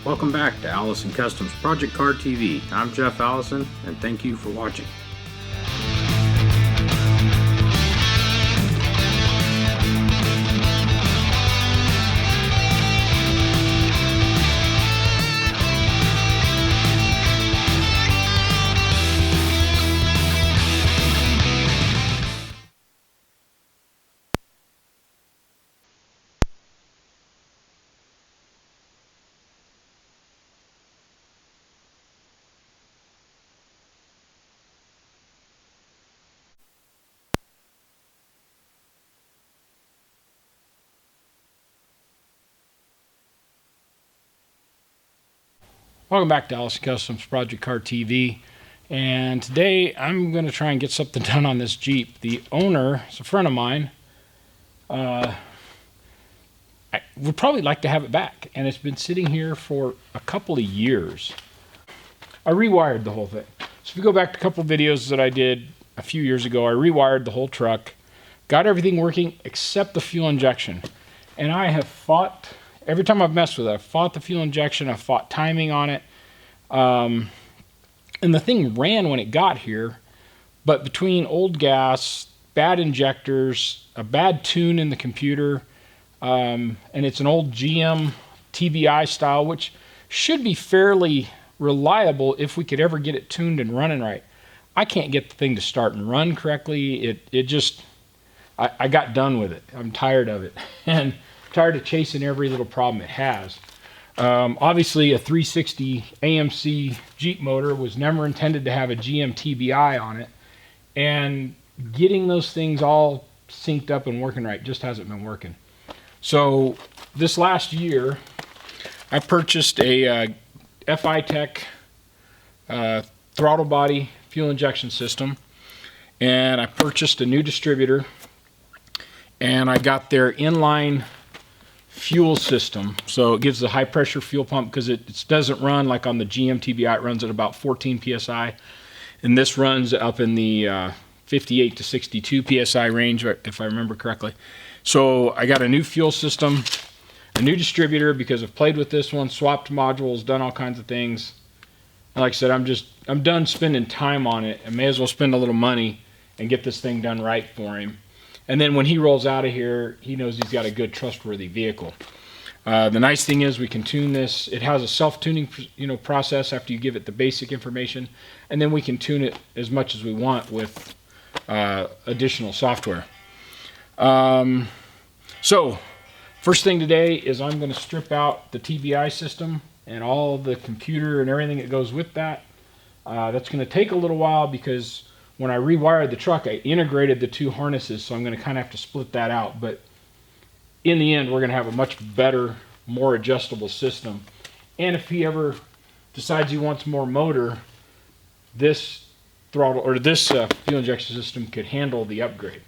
Welcome back to Allison Customs Project Car TV. I'm Jeff Allison, and thank you for watching. Welcome back to Allison Customs Project Car TV, and today I'm going to try and get something done on this Jeep. The owner is a friend of mine. I would probably like to have it back, and it's been sitting here for a couple of years. I rewired the whole thing. So if you go back to a couple of videos that I did a few years ago, I rewired the whole truck, got everything working except the fuel injection. And I have fought, every time I've messed with it, I've fought the fuel injection, I've fought timing on it. And the thing ran when it got here, but between old gas, bad injectors, a bad tune in the computer, and it's an old GM TBI style, which should be fairly reliable if we could ever get it tuned and running right. I can't get the thing to start and run correctly. I got done with it. I'm tired of it, and tired of chasing every little problem it has. Obviously, a 360 AMC Jeep motor was never intended to have a GM TBI on it, and getting those things all synced up and working right just hasn't been working. So this last year, I purchased a FI Tech throttle body fuel injection system, and I purchased a new distributor, and I got their inline fuel system. So it gives the high pressure fuel pump, because it doesn't run like on the GM TBI. It runs at about 14 psi, and this runs up in the 58 to 62 psi range, if I remember correctly. So I got a new fuel system, a new distributor, because I've played with this one, swapped modules, done all kinds of things. And like I said, I'm done spending time on it. I may as well spend a little money and get this thing done right for him. And then when he rolls out of here, he knows he's got a good, trustworthy vehicle. The nice thing is we can tune this. It has a self-tuning, process after you give it the basic information, and then we can tune it as much as we want with additional software. So first thing today is I'm going to strip out the TBI system and all the computer and everything that goes with that. That's going to take a little while, because when I rewired the truck, I integrated the two harnesses, so I'm going to kind of have to split that out. But in the end, we're going to have a much better, more adjustable system. And if he ever decides he wants more motor, this throttle or this fuel injection system could handle the upgrade.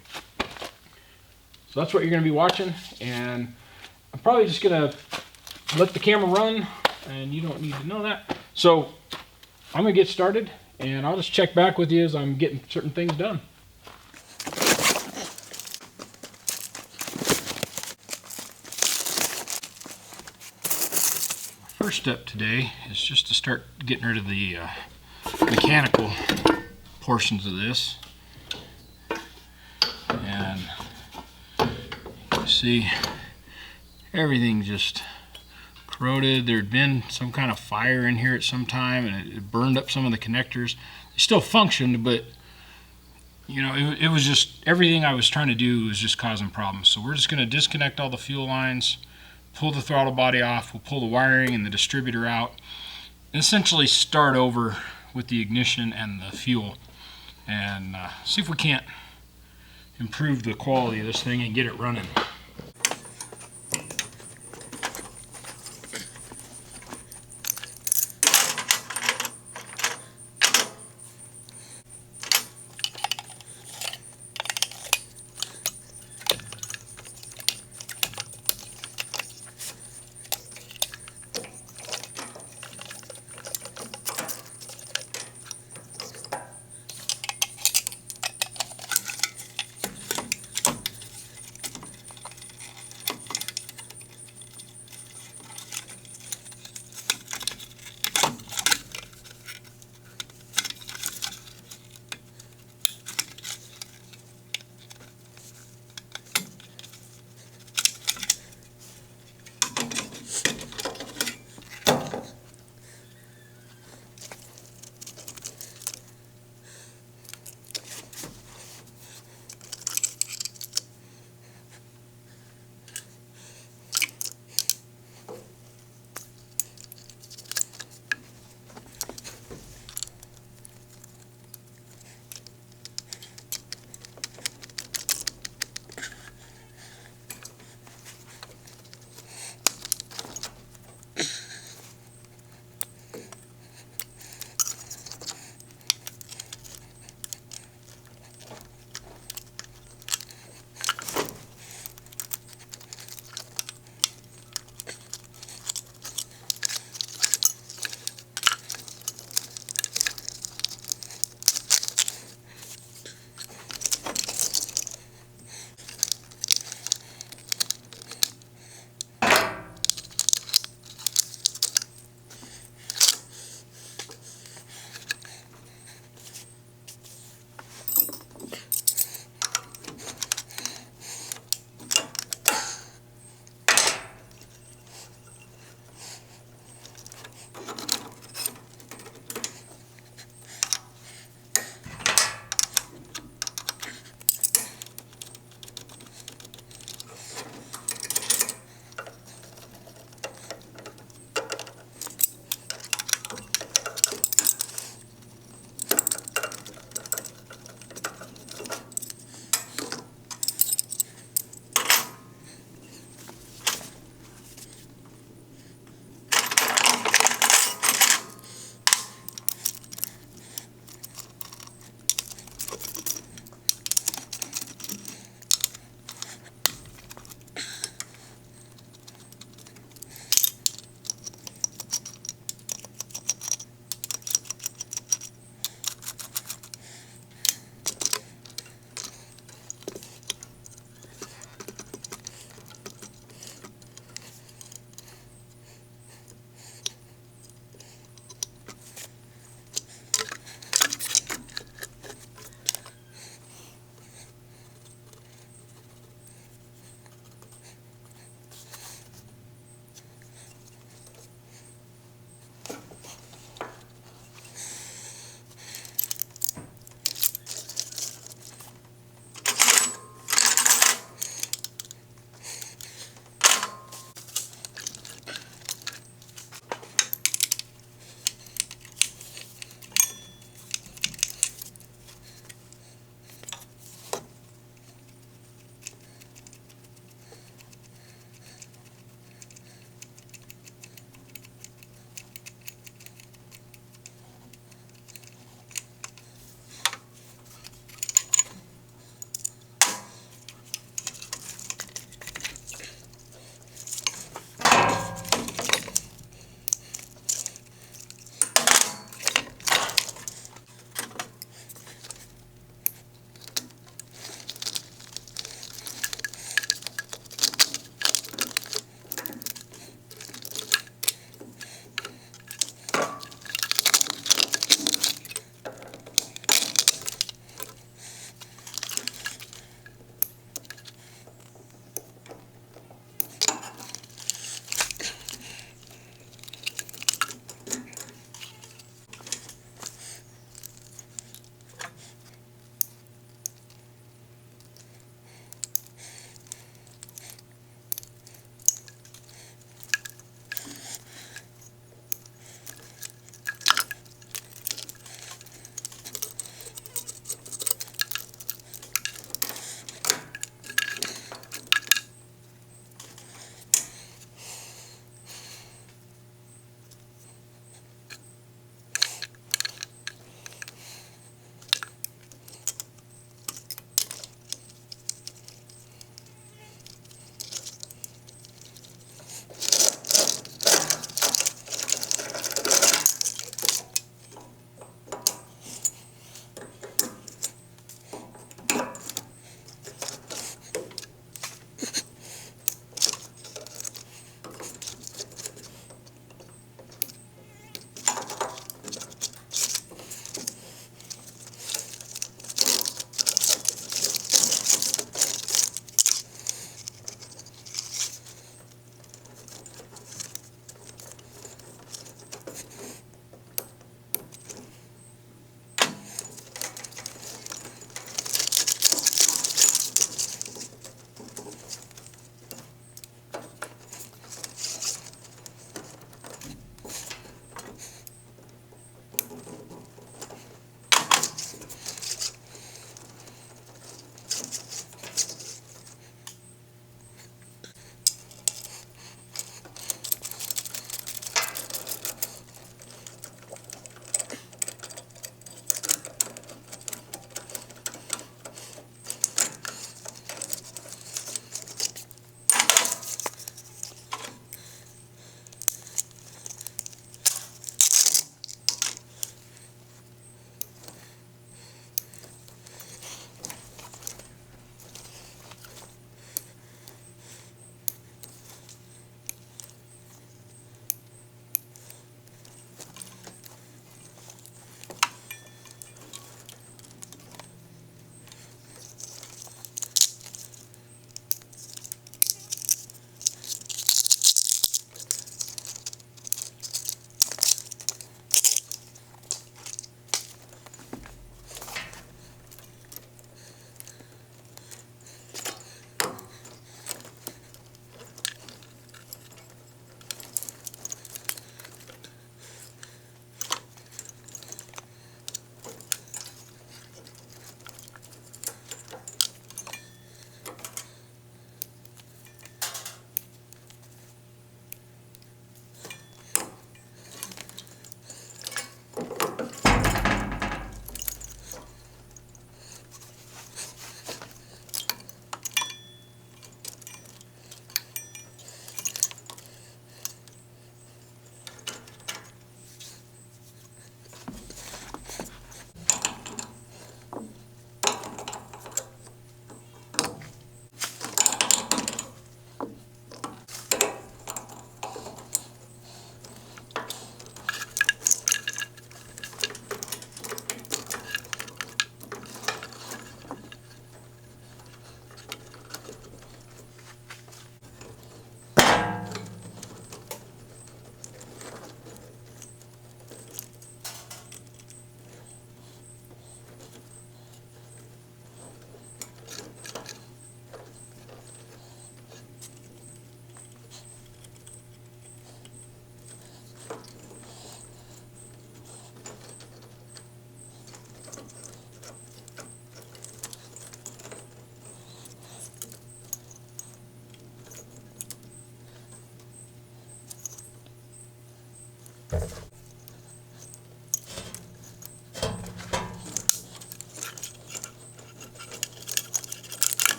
So that's what you're going to be watching, and I'm probably just going to let the camera run, and you don't need to know that. So I'm going to get started, and I'll just check back with you as I'm getting certain things done. First step today is just to start getting rid of the mechanical portions of this. And you see everything just corroded. There'd been some kind of fire in here at some time, and it burned up some of the connectors. They still functioned, but it was just, everything I was trying to do was just causing problems. So we're just going to disconnect all the fuel lines, pull the throttle body off, we'll pull the wiring and the distributor out, and essentially start over with the ignition and the fuel, and see if we can't improve the quality of this thing and get it running.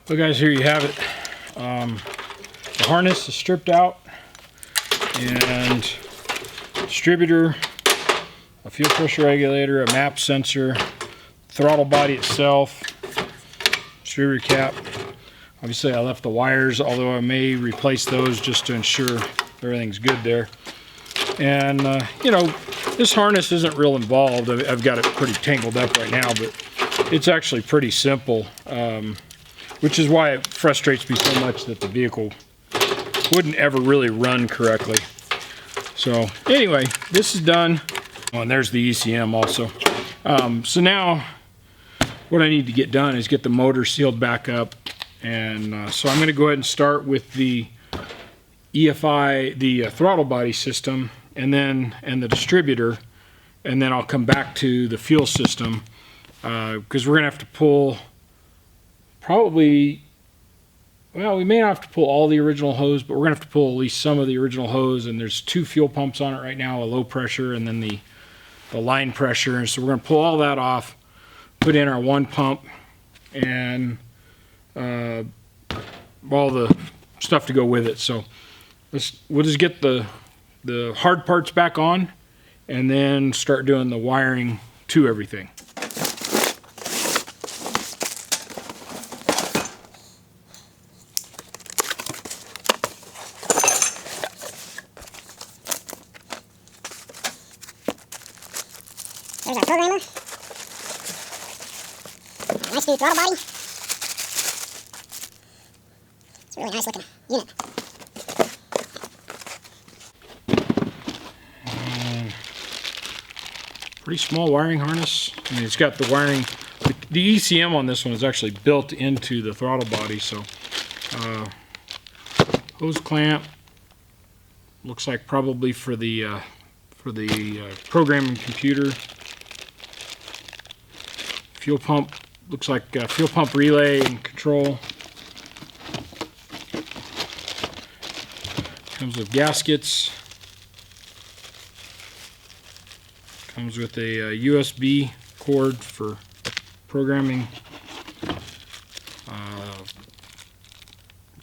Well guys, here you have it. The harness is stripped out, and distributor, a fuel pressure regulator, a map sensor, throttle body itself, distributor cap. Obviously I left the wires, although I may replace those just to ensure everything's good there. And you know, this harness isn't real involved. I've got it pretty tangled up right now, but it's actually pretty simple, which is why it frustrates me so much that the vehicle wouldn't ever really run correctly. So anyway, this is done. Oh, and there's the ECM also. So now what I need to get done is get the motor sealed back up. And so I'm going to go ahead and start with the EFI, the throttle body system, and the distributor, and then I'll come back to the fuel system, because we're going to have to pull probably, well, we may not have to pull all the original hose, but we're going to have to pull at least some of the original hose. And there's 2 fuel pumps on it right now, a low pressure and then the line pressure. And so we're going to pull all that off, put in our 1 pump, and all the stuff to go with it. So we'll just get the hard parts back on and then start doing the wiring to everything. There's our programmer. Nice new throttle body. It's a really nice looking unit. Pretty small wiring harness. I mean, it's got the wiring. The ECM on this one is actually built into the throttle body. So hose clamp looks like probably for the programming computer. Fuel pump looks like fuel pump relay and control. Comes with gaskets. Comes with a USB cord for programming.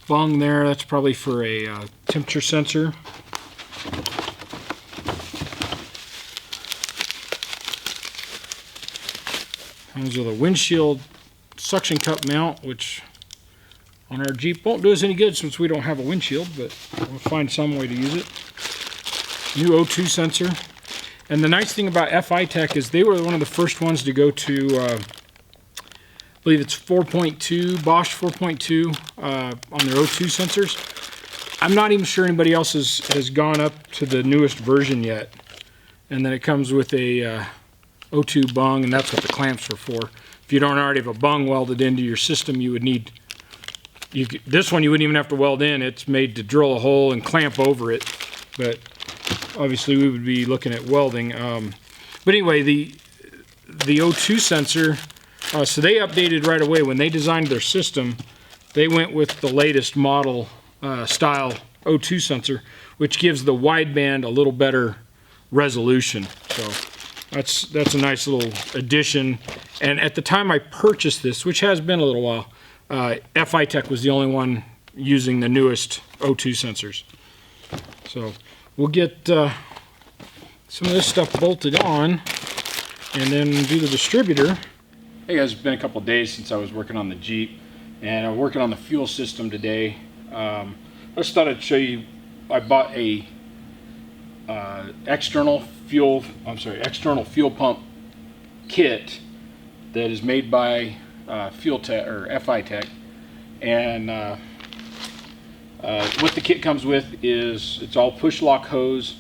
Bung there, that's probably for a temperature sensor. Comes with a windshield suction cup mount, which on our Jeep won't do us any good since we don't have a windshield, but we'll find some way to use it. New O2 sensor. And the nice thing about FI Tech is they were one of the first ones to go to, I believe it's 4.2, Bosch 4.2 on their O2 sensors. I'm not even sure anybody else has gone up to the newest version yet. And then it comes with a O2 bung, and that's what the clamps are for. If you don't already have a bung welded into your system, you would need, this one you wouldn't even have to weld in. It's made to drill a hole and clamp over it. But obviously we would be looking at welding. But anyway, the O2 sensor, so they updated right away. When they designed their system, they went with the latest model style O2 sensor, which gives the wideband a little better resolution. So that's a nice little addition. And at the time I purchased this, which has been a little while, FI Tech was the only one using the newest O2 sensors. So we'll get some of this stuff bolted on and then do the distributor. Hey guys, it's been a couple days since I was working on the Jeep, and I'm working on the fuel system today. I just thought I'd show you, I bought a external fuel pump kit that is made by Fuel Tech or FI Tech, and what the kit comes with is it's all push lock hose.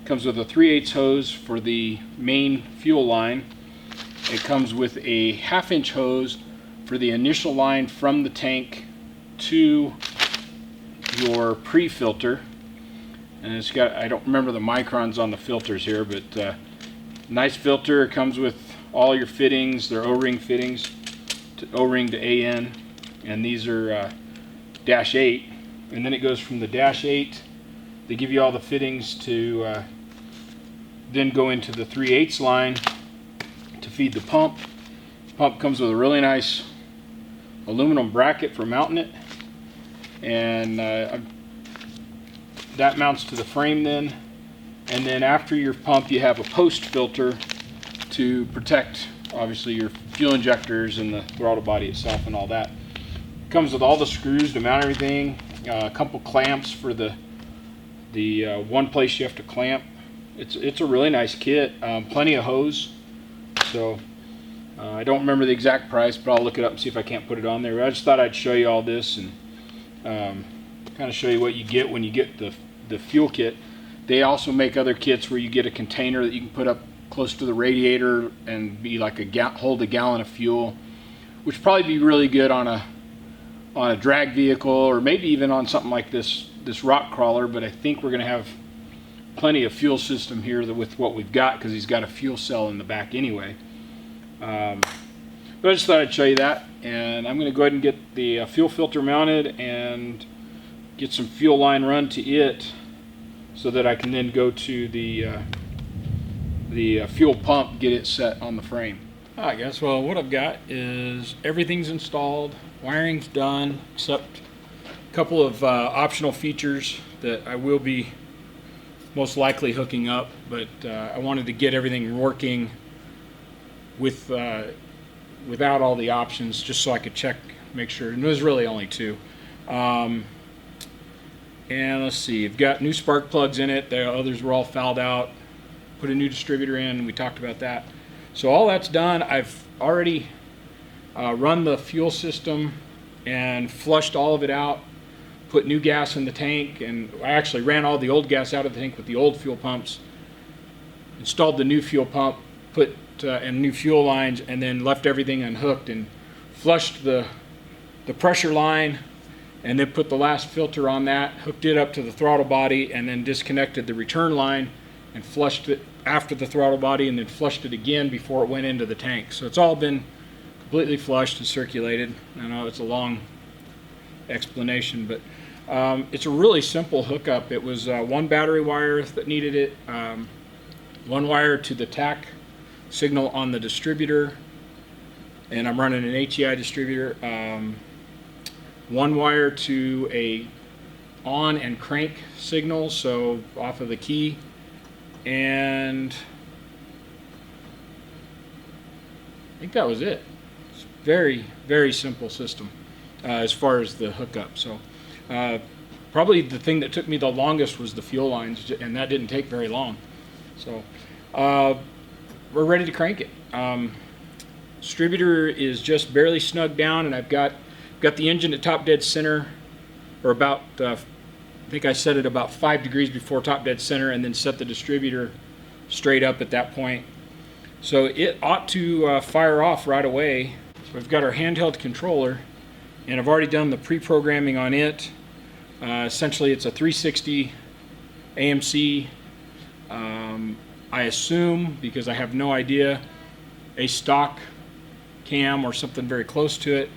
Comes with a 3/8 hose for the main fuel line. It comes with a 1/2 inch hose for the initial line from the tank to your pre-filter. And it's got, I don't remember the microns on the filters here, but nice filter. It comes with all your fittings. They're O-ring fittings, O-ring to AN, and these are -8. And then it goes from the -8. They give you all the fittings to then go into the 3/8 line to feed the pump. The pump comes with a really nice aluminum bracket for mounting it, and that mounts to the frame then. And then after your pump, you have a post filter to protect, obviously, your fuel injectors and the throttle body itself and all that. Comes with all the screws to mount everything, a couple clamps for the one place you have to clamp. It's a really nice kit. Plenty of hose. So I don't remember the exact price, but I'll look it up and see if I can't put it on there. I just thought I'd show you all this and kind of show you what you get when you get the fuel kit. They also make other kits where you get a container that you can put up close to the radiator and be like hold a gallon of fuel, which would probably be really good on a drag vehicle, or maybe even on something like this rock crawler. But I think we're going to have plenty of fuel system here with what we've got, because he's got a fuel cell in the back anyway. But I just thought I'd show you that, and I'm going to go ahead and get the fuel filter mounted and get some fuel line run to it, so that I can then go to the fuel pump, get it set on the frame. Alright guys, well what I've got is everything's installed, wiring's done, except a couple of optional features that I will be most likely hooking up, but I wanted to get everything working without all the options, just so I could check, make sure, and there's really only two. And let's see, I've got new spark plugs in it, the others were all fouled out, put a new distributor in, we talked about that. So all that's done. I've already run the fuel system and flushed all of it out, put new gas in the tank, and I actually ran all the old gas out of the tank with the old fuel pumps, installed the new fuel pump, put and new fuel lines, and then left everything unhooked and flushed the pressure line, and then put the last filter on that, hooked it up to the throttle body, and then disconnected the return line and flushed it after the throttle body, and then flushed it again before it went into the tank. So it's all been completely flushed and circulated. I know it's a long explanation, but it's a really simple hookup. It was one battery wire that needed it, one wire to the TAC signal on the distributor, and I'm running an HEI distributor, one wire to a on and crank signal, so off of the key, and I think that was it. It's very, very simple system as far as the hookup. So probably the thing that took me the longest was the fuel lines, and that didn't take very long. So we're ready to crank it. Distributor is just barely snugged down, and I've got the engine at top dead center, or about I think I set it about 5 degrees before top dead center, and then set the distributor straight up at that point. So it ought to fire off right away. So we've got our handheld controller, and I've already done the pre-programming on it. Essentially it's a 360 AMC. I assume, because I have no idea, a stock cam or something very close to it.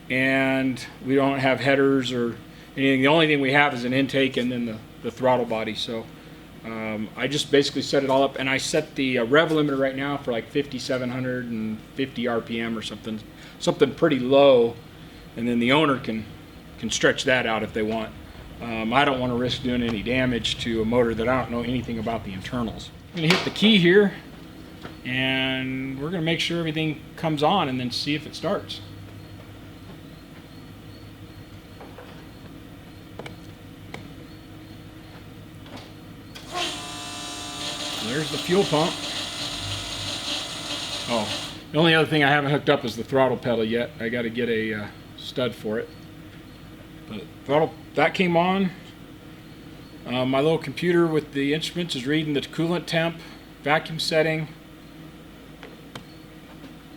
And we don't have headers or anything. The only thing we have is an intake and then the throttle body. So I just basically set it all up, and I set the rev limiter right now for like 5,750 RPM or something pretty low, and then the owner can stretch that out if they want. I don't want to risk doing any damage to a motor that I don't know anything about the internals. I'm going to hit the key here, and we're going to make sure everything comes on and then see if it starts. There's the fuel pump. Oh, the only other thing I haven't hooked up is the throttle pedal yet. I got to get a stud for it. But throttle, that came on. My little computer with the instruments is reading the coolant temp, vacuum setting.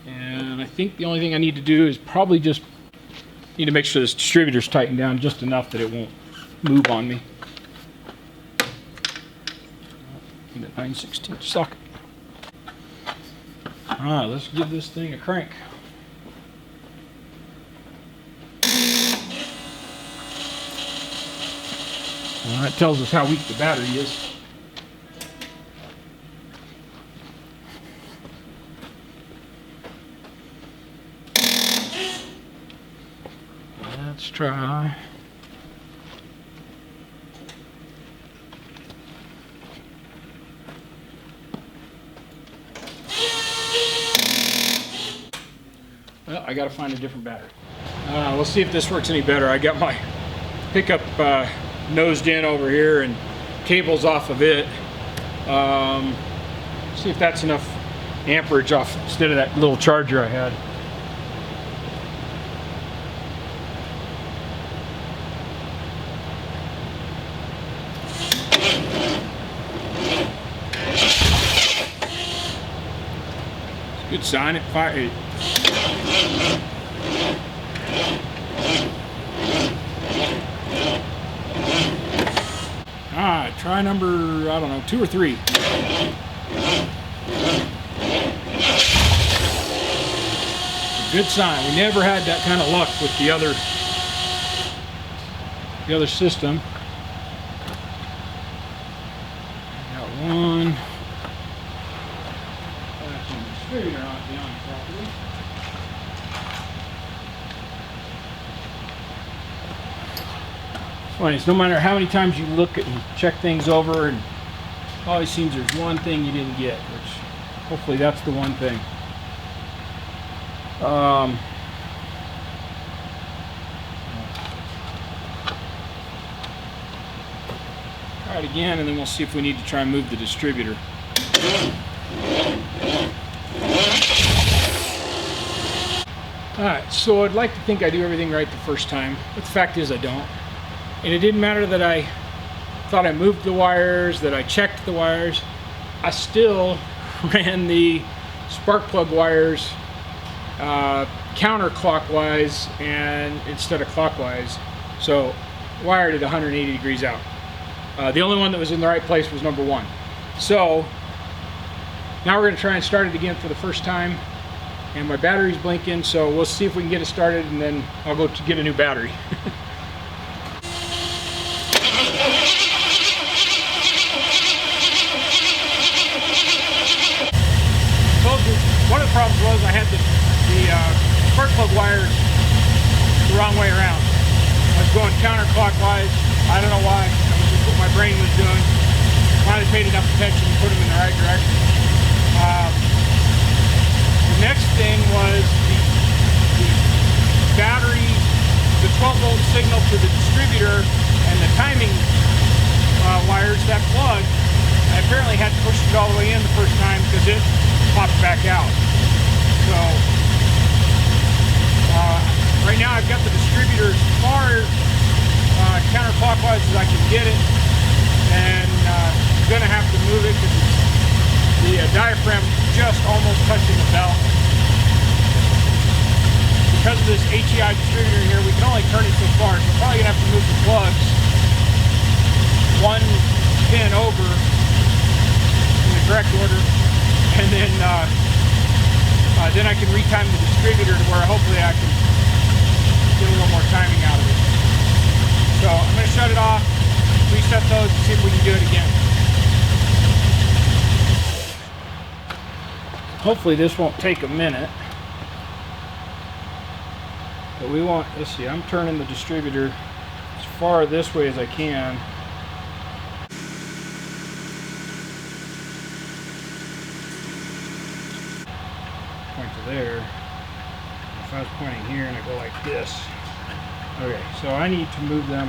And I think the only thing I need to do is probably just need to make sure this distributor's tightened down just enough that it won't move on me. In the 9/16 socket. Alright, let's give this thing a crank. Well, that tells us how weak the battery is. Let's try. Well, I gotta find a different battery. Let's see if this works any better. I got my pickup nosed in over here and cables off of it. See if that's enough amperage off instead of that little charger I had. Good sign, it fired. Alright, try number, I don't know, 2 or 3. Good sign. We never had that kind of luck with the other system. Got one. Distributor on properly. It's funny, it's no matter how many times you look at and check things over, and it always seems there's one thing you didn't get, which hopefully that's the one thing. Try it again, and then we'll see if we need to try and move the distributor. Alright, so I'd like to think I do everything right the first time, but the fact is I don't. And it didn't matter that I thought I moved the wires, that I checked the wires. I still ran the spark plug wires counterclockwise and instead of clockwise. So wired at 180 degrees out. The only one that was in the right place was number 1. So now we're going to try and start it again for the first time. And my battery's blinking, so we'll see if we can get it started, and then I'll go to get a new battery. Told you, one of the problems was I had the spark plug wires the wrong way around. I was going counterclockwise. I don't know why. That was just what my brain was doing. Finally paid enough attention to put them in the right direction. The next thing was the battery, the 12-volt signal to the distributor, and the timing wires, that plug. I apparently had to push it all the way in the first time because it popped back out. So right now I've got the distributor as far counterclockwise as I can get it, and I'm going to have to move it because the diaphragm just almost touching the belt. Because of this HEI distributor here, we can only turn it so far, so we're probably going to have to move the plugs 1 pin over in the correct order, and then I can retime the distributor to where hopefully I can get a little more timing out of it. So I'm going to shut it off, reset those, and see if we can do it again. Hopefully this won't take a minute. But we want, let's see, I'm turning the distributor as far this way as I can. Point to there. If I was pointing here and I go like this. Okay, so I need to move them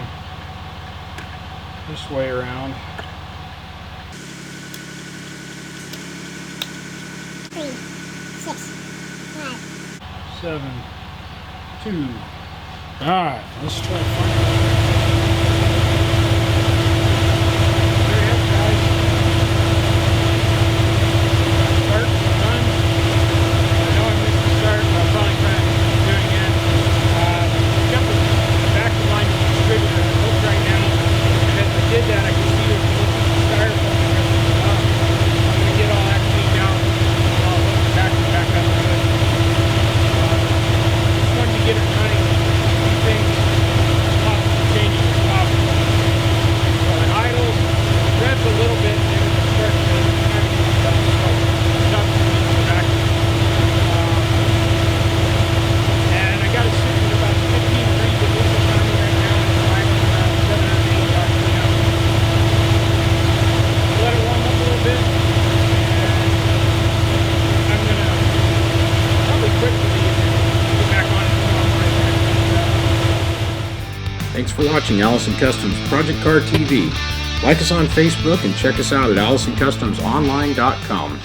this way around. 3, 6, 5, 7, 2. Alright, let's try to find it. There it is, guys. Start, run. I know I missed the start, but I'll probably try to do it again. Got the back of line distributor hooked right now, and as I did that, I could see there's a little piece of styrofoam the rest of the top. I'm going to get all that cleaned out, and I'll hook the back up to it. Just wanted to get it running. These things, for watching Allison Customs Project Car TV. Like us on Facebook and check us out at AllisonCustomsOnline.com.